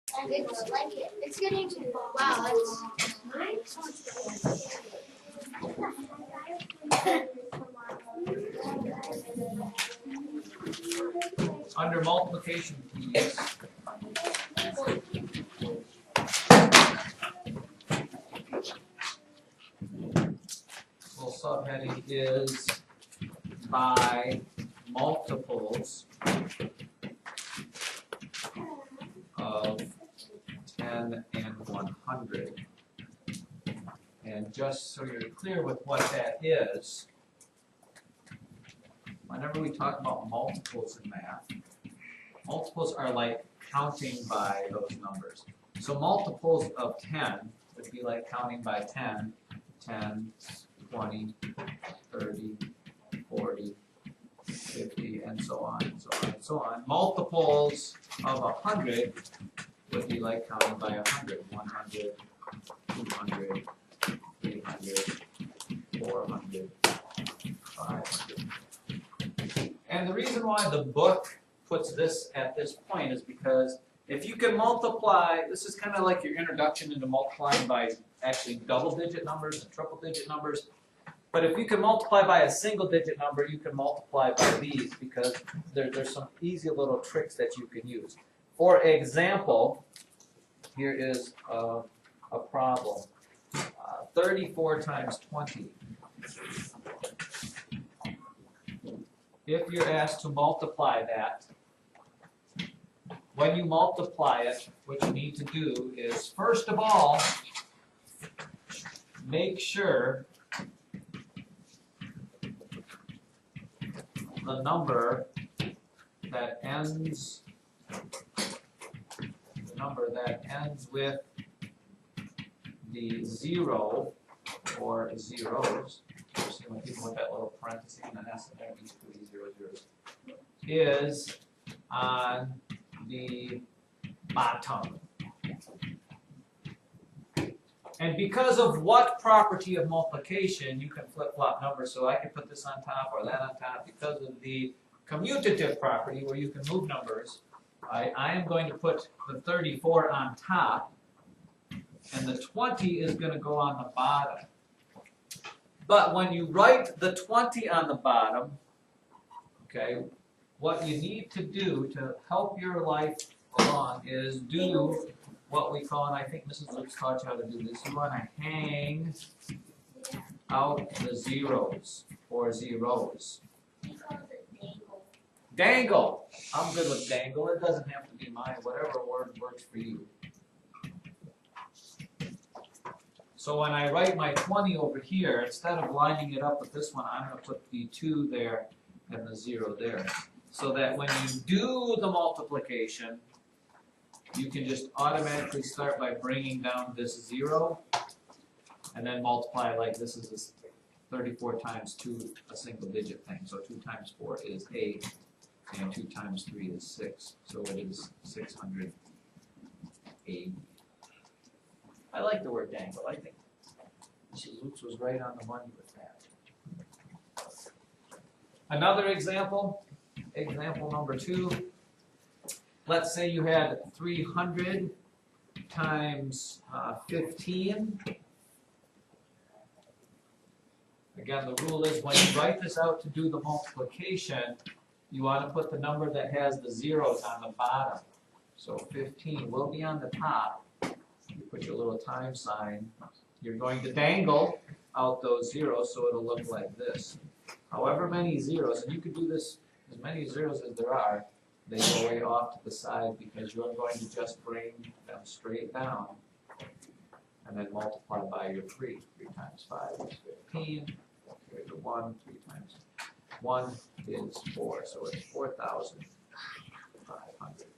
It's like it. It's getting to wow. Under multiplication keys, little subheading is by multiples of 10 and 100. And just so you're clear with what that is, whenever we talk about multiples in math, multiples are like counting by those numbers. So multiples of 10 would be like counting by 10, 10, 20, 30, 40, 50, and so on, and so on, and so on. Multiples of 100 would be like counting by 100, 100, 200, 300, 400, 500. And the reason why the book puts this at this point is because if you can multiply, this is kind of like your introduction into multiplying by actually double-digit numbers and triple-digit numbers. But if you can multiply by a single-digit number, you can multiply by these because there's some easy little tricks that you can use. For example, here is a problem. 34 times 20. If you're asked to multiply that, when you multiply it, what you need to do is, first of all, make sure the number that ends with the 0 or zeros, you're seeing when people with that little parenthesis and an S in there, each of these 0 zeros, is on the bottom. And because of what property of multiplication, you can flip-flop numbers, so I can put this on top or that on top. Because of the commutative property where you can move numbers, I am going to put the 34 on top, and the 20 is going to go on the bottom. But when you write the 20 on the bottom, okay, what you need to do to help your life along is do what we call, and I think Mrs. Luke's taught you how to do this, you want to hang out the zeros or zeros. Dangle. I'm good with dangle. It doesn't have to be mine. Whatever word works for you. So when I write my 20 over here, instead of lining it up with this one, I'm going to put the 2 there and the 0 there. So that when you do the multiplication, you can just automatically start by bringing down this 0 and then multiply like this is this 34 times 2, a single digit thing. So 2 times 4 is 8, and 2 times 3 is 6. So it is 680. I like the word dangle. I think Mrs. Luke's was right on the money with that. Another example, example number 2. Let's say you had 300 times 15. Again, the rule is when you write this out to do the multiplication, you want to put the number that has the zeros on the bottom. So 15 will be on the top. You put your little time sign. You're going to dangle out those zeros so it'll look like this. However many zeros, and you can do this as many zeros as there are, they go way off to the side because you're going to just bring them straight down and then multiply by your 3. 3 times 5 is 15. Here's a 1. 3 times 1 is 4. So it's 4,500.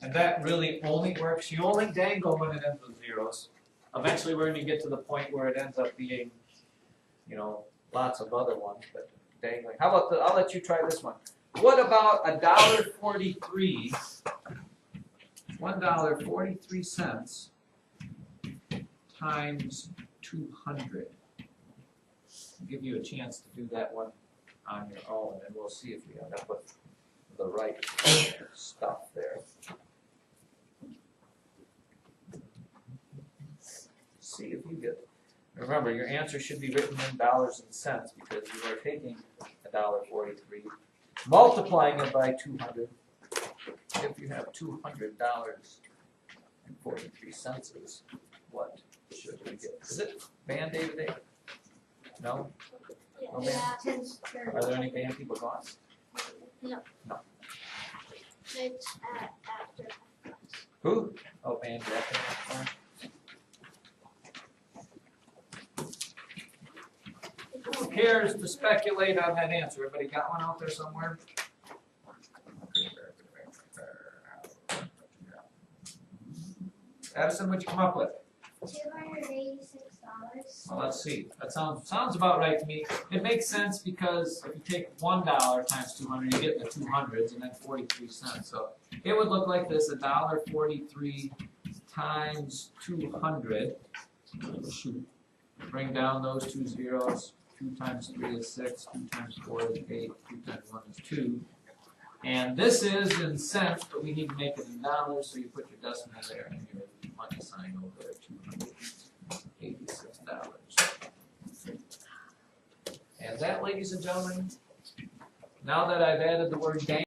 And that really only works. You only dangle when it ends with zeros. Eventually we're going to get to the point where it ends up being, you know, lots of other ones, but dangling. How about I'll let you try this one. What about $1.43? $1.43 times 200. I'll give you a chance to do that one on your own, and we'll see if you end up with the right stuff there. you get. Remember, your answer should be written in dollars and cents because you are taking $1.43, multiplying it by 200. If you have $200.43 is what should we get? Is it band day today? No? No band? Yeah. Are there any band people gone? It's after. Who? Oh, band director. Who cares to speculate on that answer? Everybody got one out there somewhere? Addison, what'd you come up with? $286. Well, let's see. That sounds about right to me. It makes sense because if you take $1 times 200, you get the 200s and then 43 cents. So it would look like this: $1.43 times 200. Shoot. Bring down those two zeros. 2 times 3 is 6. 2 times 4 is 8. 2 times 1 is 2. And this is in cents, but we need to make it in dollars, so you put your decimal there and your money sign over there, $286. And that, ladies and gentlemen, now that I've added the word gang